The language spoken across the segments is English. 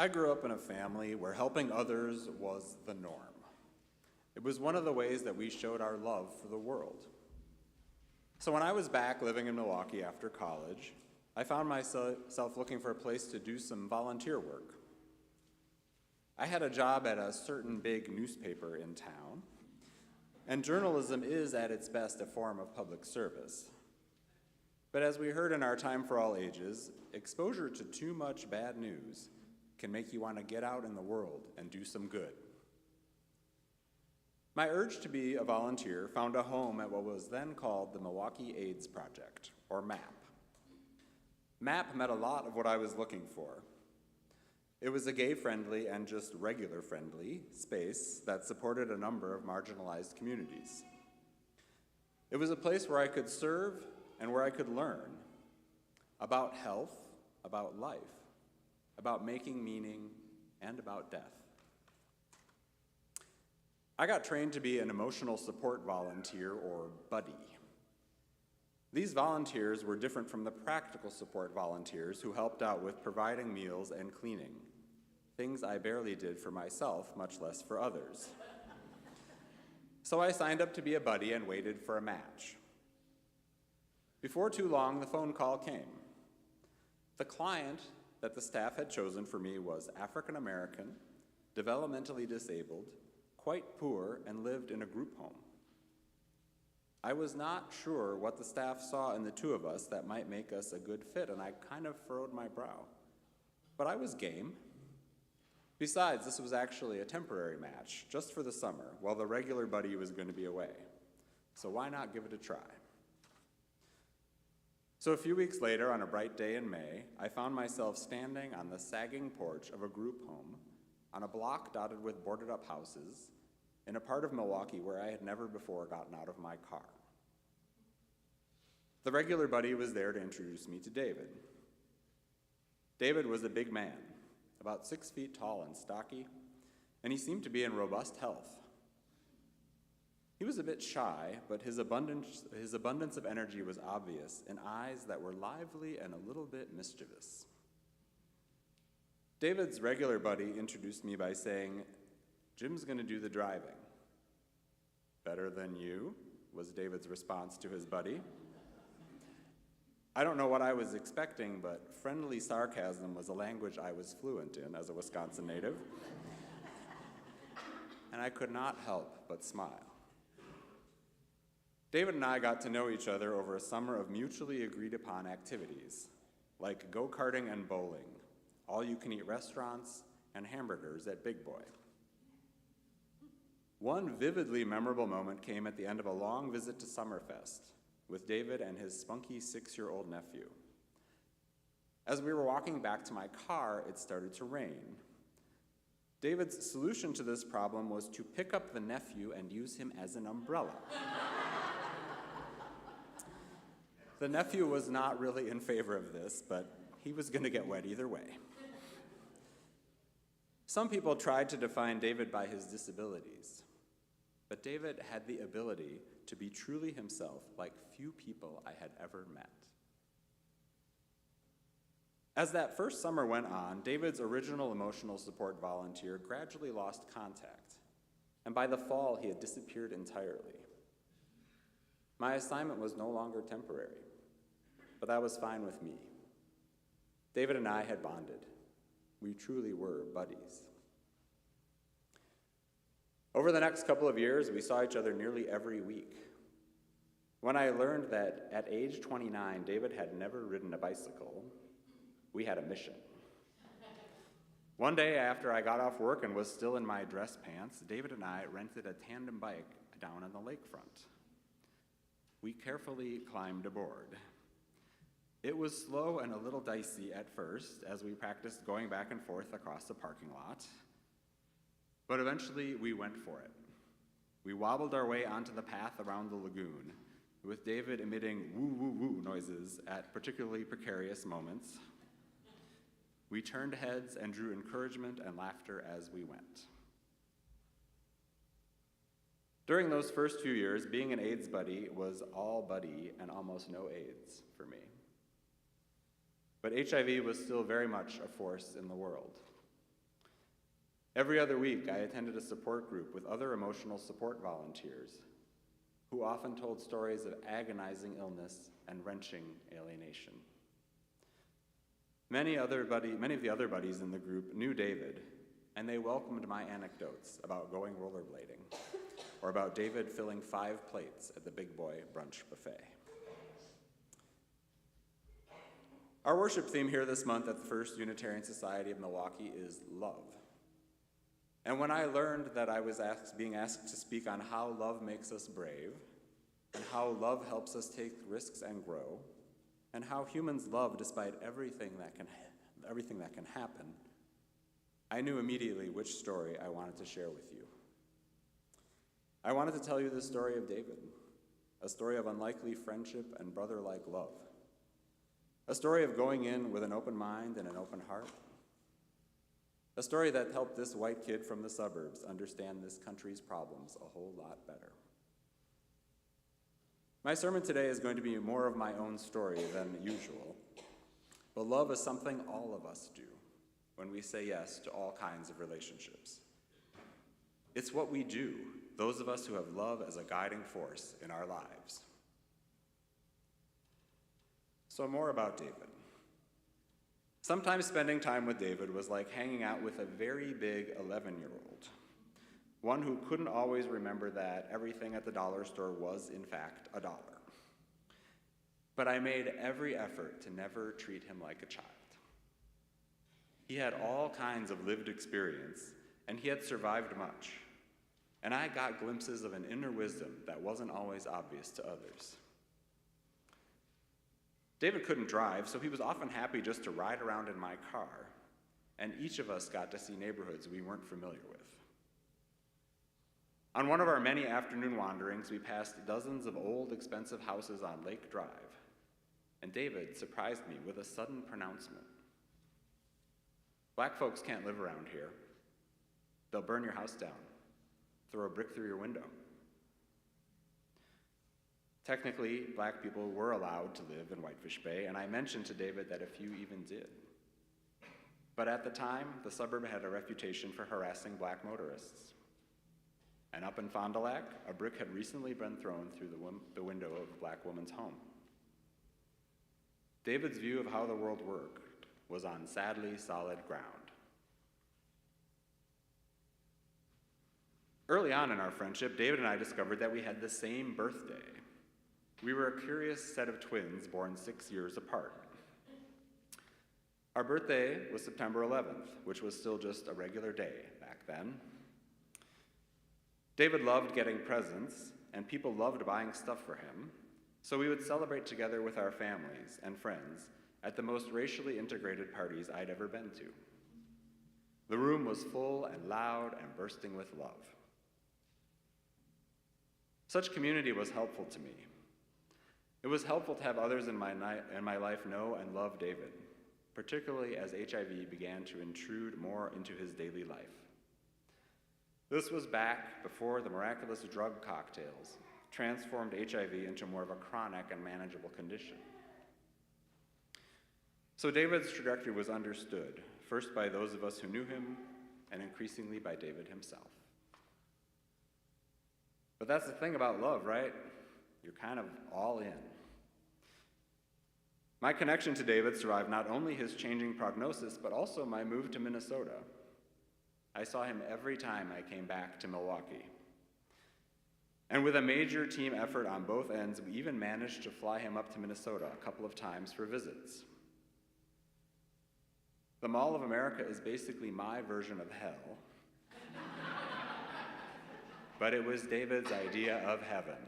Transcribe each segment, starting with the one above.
I grew up in a family where helping others was the norm. It was one of the ways that we showed our love for the world. So when I was back living in Milwaukee after college, I found myself looking for a place to do some volunteer work. I had a job at a certain big newspaper in town, and journalism is at its best a form of public service. But as we heard in our Time for All Ages, exposure to too much bad news can make you want to get out in the world and do some good. My urge to be a volunteer found a home at what was then called the Milwaukee AIDS Project, or MAP. MAP met a lot of what I was looking for. It was a gay-friendly and just regular-friendly space that supported a number of marginalized communities. It was a place where I could serve and where I could learn about health, about life, about making meaning, and about death. I got trained to be an emotional support volunteer, or buddy. These volunteers were different from the practical support volunteers who helped out with providing meals and cleaning, things I barely did for myself, much less for others. So I signed up to be a buddy and waited for a match. Before too long, the phone call came. The client that the staff had chosen for me was African American, developmentally disabled, quite poor, and lived in a group home. I was not sure what the staff saw in the two of us that might make us a good fit, and I kind of furrowed my brow. But I was game. Besides, this was actually a temporary match, just for the summer, while the regular buddy was going to be away. So why not give it a try? So a few weeks later, on a bright day in May, I found myself standing on the sagging porch of a group home on a block dotted with boarded-up houses in a part of Milwaukee where I had never before gotten out of my car. The regular buddy was there to introduce me to David. David was a big man, about 6 feet tall and stocky, and he seemed to be in robust health. He was a bit shy, but his abundance of energy was obvious in eyes that were lively and a little bit mischievous. David's regular buddy introduced me by saying, "Jim's going to do the driving." "Better than you," was David's response to his buddy. I don't know what I was expecting, but friendly sarcasm was a language I was fluent in as a Wisconsin native, and I could not help but smile. David and I got to know each other over a summer of mutually agreed upon activities, like go-karting and bowling, all-you-can-eat restaurants, and hamburgers at Big Boy. One vividly memorable moment came at the end of a long visit to Summerfest with David and his spunky 6-year-old nephew. As we were walking back to my car, it started to rain. David's solution to this problem was to pick up the nephew and use him as an umbrella. The nephew was not really in favor of this, but he was going to get wet either way. Some people tried to define David by his disabilities, but David had the ability to be truly himself like few people I had ever met. As that first summer went on, David's original emotional support volunteer gradually lost contact, and by the fall, he had disappeared entirely. My assignment was no longer temporary, but that was fine with me. David and I had bonded. We truly were buddies. Over the next couple of years, we saw each other nearly every week. When I learned that at age 29, David had never ridden a bicycle, we had a mission. One day after I got off work and was still in my dress pants, David and I rented a tandem bike down on the lakefront. We carefully climbed aboard. It was slow and a little dicey at first as we practiced going back and forth across the parking lot, but eventually we went for it. We wobbled our way onto the path around the lagoon, with David emitting woo-woo-woo noises at particularly precarious moments. We turned heads and drew encouragement and laughter as we went. During those first few years, being an AIDS buddy was all buddy and almost no AIDS for me. But HIV was still very much a force in the world. Every other week, I attended a support group with other emotional support volunteers who often told stories of agonizing illness and wrenching alienation. Many of the other buddies in the group knew David, and they welcomed my anecdotes about going rollerblading, or about David filling 5 plates at the Big Boy Brunch Buffet. Our worship theme here this month at the First Unitarian Society of Milwaukee is love. And when I learned that I was being asked to speak on how love makes us brave, and how love helps us take risks and grow, and how humans love despite everything that can happen, I knew immediately which story I wanted to share with you. I wanted to tell you the story of David, a story of unlikely friendship and brother-like love, a story of going in with an open mind and an open heart, a story that helped this white kid from the suburbs understand this country's problems a whole lot better. My sermon today is going to be more of my own story than usual, but love is something all of us do when we say yes to all kinds of relationships. It's what we do, those of us who have love as a guiding force in our lives. So more about David. Sometimes spending time with David was like hanging out with a very big 11-year-old, one who couldn't always remember that everything at the dollar store was, in fact, $1. But I made every effort to never treat him like a child. He had all kinds of lived experience, and he had survived much. And I got glimpses of an inner wisdom that wasn't always obvious to others. David couldn't drive, so he was often happy just to ride around in my car, and each of us got to see neighborhoods we weren't familiar with. On one of our many afternoon wanderings, we passed dozens of old, expensive houses on Lake Drive, and David surprised me with a sudden pronouncement. Black folks can't live around here. They'll burn your house down, throw a brick through your window. Technically, black people were allowed to live in Whitefish Bay, and I mentioned to David that a few even did. But at the time, the suburb had a reputation for harassing black motorists. And up in Fond du Lac, a brick had recently been thrown through the window of a black woman's home. David's view of how the world worked was on sadly solid ground. Early on in our friendship, David and I discovered that we had the same birthday. We were a curious set of twins born 6 years apart. Our birthday was September 11th, which was still just a regular day back then. David loved getting presents, and people loved buying stuff for him, so we would celebrate together with our families and friends at the most racially integrated parties I'd ever been to. The room was full and loud and bursting with love. Such community was helpful to me. It was helpful to have others in my life know and love David, particularly as HIV began to intrude more into his daily life. This was back before the miraculous drug cocktails transformed HIV into more of a chronic and manageable condition. So David's trajectory was understood, first by those of us who knew him, and increasingly by David himself. But that's the thing about love, right? You're kind of all in. My connection to David survived not only his changing prognosis, but also my move to Minnesota. I saw him every time I came back to Milwaukee. And with a major team effort on both ends, we even managed to fly him up to Minnesota a couple of times for visits. The Mall of America is basically my version of hell. But it was David's idea of heaven.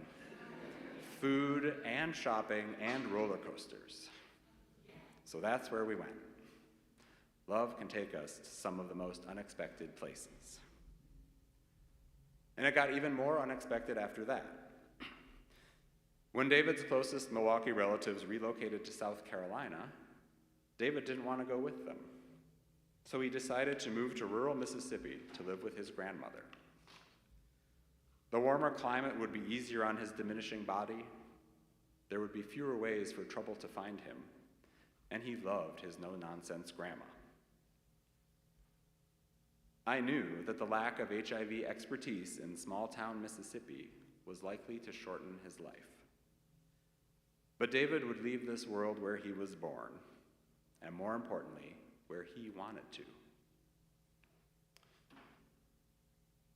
Food and shopping and roller coasters. So that's where we went. Love can take us to some of the most unexpected places. And it got even more unexpected after that. When David's closest Milwaukee relatives relocated to South Carolina, David didn't want to go with them. So he decided to move to rural Mississippi to live with his grandmother. The warmer climate would be easier on his diminishing body. There would be fewer ways for trouble to find him. And he loved his no-nonsense grandma. I knew that the lack of HIV expertise in small-town Mississippi was likely to shorten his life. But David would leave this world where he was born, and more importantly, where he wanted to.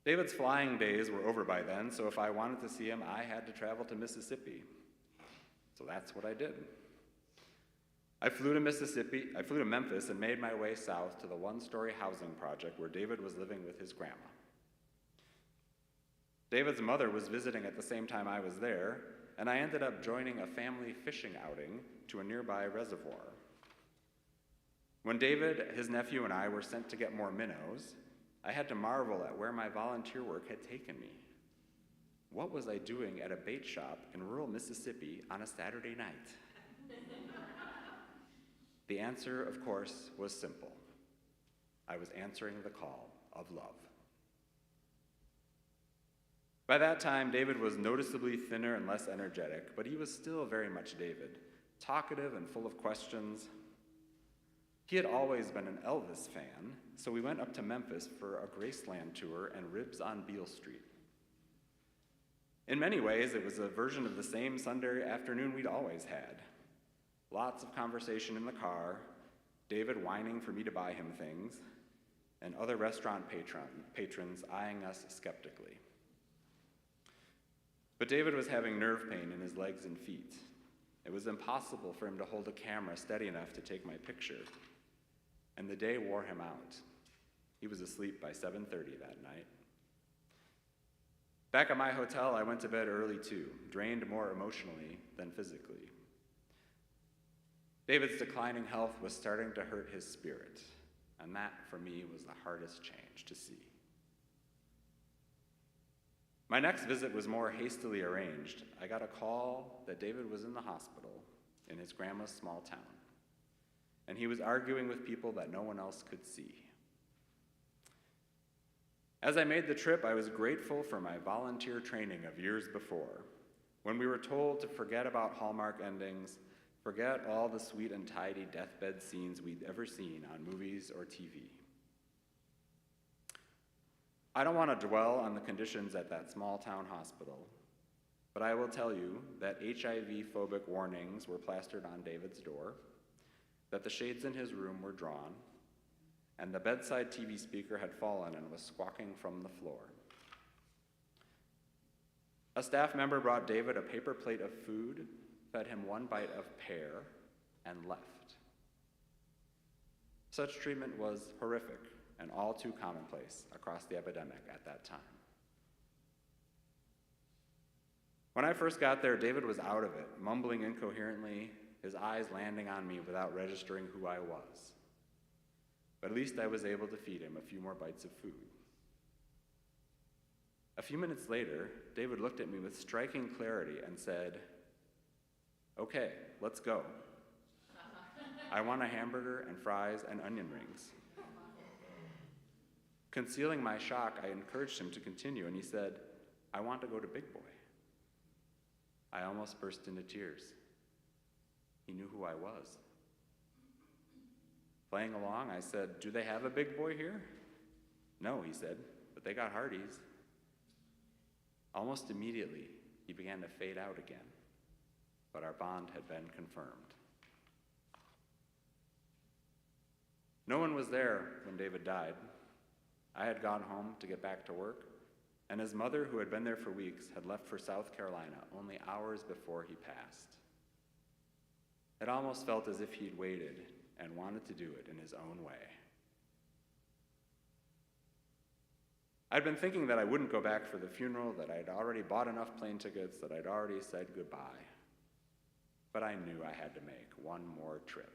David's flying days were over by then, so if I wanted to see him, I had to travel to Mississippi. So that's what I did. I flew to Memphis and made my way south to the one-story housing project where David was living with his grandma. David's mother was visiting at the same time I was there, and I ended up joining a family fishing outing to a nearby reservoir. When David, his nephew, and I were sent to get more minnows, I had to marvel at where my volunteer work had taken me. What was I doing at a bait shop in rural Mississippi on a Saturday night? The answer, of course, was simple. I was answering the call of love. By that time, David was noticeably thinner and less energetic, but he was still very much David, talkative and full of questions. He had always been an Elvis fan, so we went up to Memphis for a Graceland tour and ribs on Beale Street. In many ways, it was a version of the same Sunday afternoon we'd always had. Lots of conversation in the car, David whining for me to buy him things, and other restaurant patrons eyeing us skeptically. But David was having nerve pain in his legs and feet. It was impossible for him to hold a camera steady enough to take my picture, and the day wore him out. He was asleep by 7:30 that night. Back at my hotel, I went to bed early too, drained more emotionally than physically. David's declining health was starting to hurt his spirit, and that, for me, was the hardest change to see. My next visit was more hastily arranged. I got a call that David was in the hospital in his grandma's small town, and he was arguing with people that no one else could see. As I made the trip, I was grateful for my volunteer training of years before, when we were told to forget about Hallmark endings, forget all the sweet and tidy deathbed scenes we'd ever seen on movies or TV. I don't want to dwell on the conditions at that small town hospital, but I will tell you that HIV-phobic warnings were plastered on David's door, that the shades in his room were drawn, and the bedside TV speaker had fallen and was squawking from the floor. A staff member brought David a paper plate of food, fed him one bite of pear, and left. Such treatment was horrific and all too commonplace across the epidemic at that time. When I first got there, David was out of it, mumbling incoherently, his eyes landing on me without registering who I was. But at least I was able to feed him a few more bites of food. A few minutes later, David looked at me with striking clarity and said, "Okay, let's go. I want a hamburger and fries and onion rings." Concealing my shock, I encouraged him to continue, and he said, "I want to go to Big Boy." I almost burst into tears. He knew who I was. Playing along, I said, "Do they have a Big Boy here?" "No," he said, "but they got Hardee's." Almost immediately, he began to fade out again, but our bond had been confirmed. No one was there when David died. I had gone home to get back to work, and his mother, who had been there for weeks, had left for South Carolina only hours before he passed. It almost felt as if he'd waited and wanted to do it in his own way. I'd been thinking that I wouldn't go back for the funeral, that I'd already bought enough plane tickets, that I'd already said goodbye. But I knew I had to make one more trip.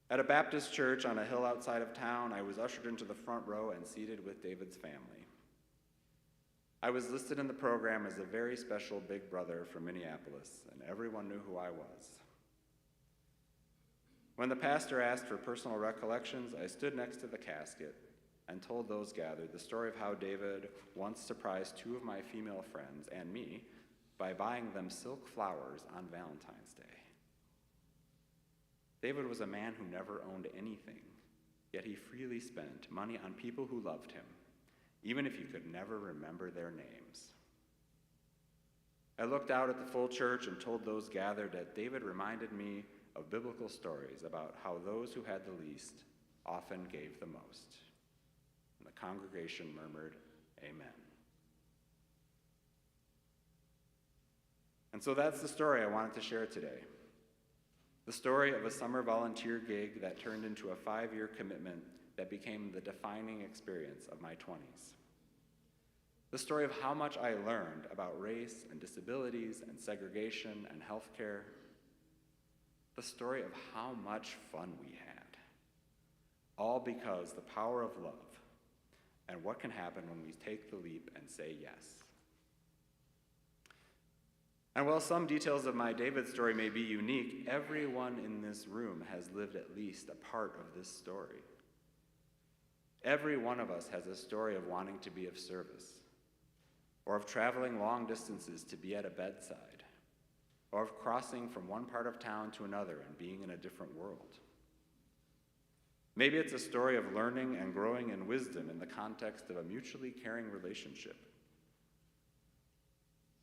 At a Baptist church on a hill outside of town, I was ushered into the front row and seated with David's family. I was listed in the program as a very special big brother from Minneapolis, and everyone knew who I was. When the pastor asked for personal recollections, I stood next to the casket and told those gathered the story of how David once surprised two of my female friends and me by buying them silk flowers on Valentine's Day. David was a man who never owned anything, yet he freely spent money on people who loved him, even if you could never remember their names. I looked out at the full church and told those gathered that David reminded me of biblical stories about how those who had the least often gave the most. And the congregation murmured, "Amen." And so that's the story I wanted to share today. The story of a summer volunteer gig that turned into a 5-year commitment that became the defining experience of my 20s. The story of how much I learned about race and disabilities and segregation and healthcare. The story of how much fun we had. All because the power of love and what can happen when we take the leap and say yes. And while some details of my David story may be unique, everyone in this room has lived at least a part of this story. Every one of us has a story of wanting to be of service, or of traveling long distances to be at a bedside, or of crossing from one part of town to another and being in a different world. Maybe it's a story of learning and growing in wisdom in the context of a mutually caring relationship.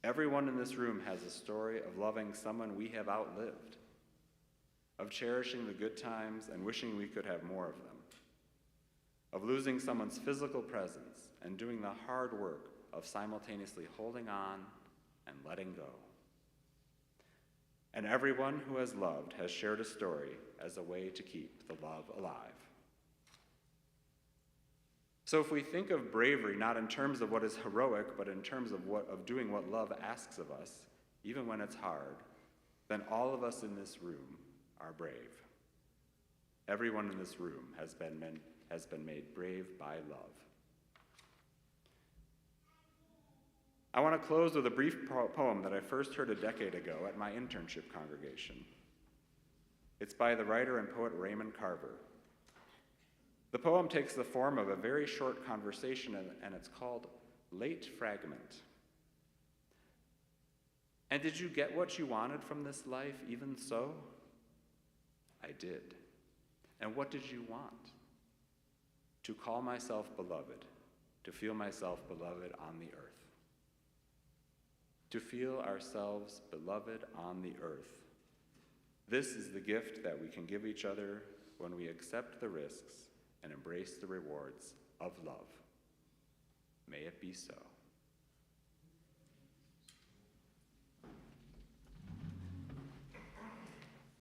Everyone in this room has a story of loving someone we have outlived, of cherishing the good times and wishing we could have more of them, of losing someone's physical presence and doing the hard work of simultaneously holding on and letting go. And everyone who has loved has shared a story as a way to keep the love alive. So if we think of bravery not in terms of what is heroic, but in terms of doing what love asks of us, even when it's hard, then all of us in this room are brave. Everyone in this room has been made brave by love. I want to close with a brief poem that I first heard a decade ago at my internship congregation. It's by the writer and poet Raymond Carver. The poem takes the form of a very short conversation, and it's called Late Fragment. And did you get what you wanted from this life even so? I did. And what did you want? To call myself beloved, to feel myself beloved on the earth. To feel ourselves beloved on the earth. This is the gift that we can give each other when we accept the risks and embrace the rewards of love. May it be so.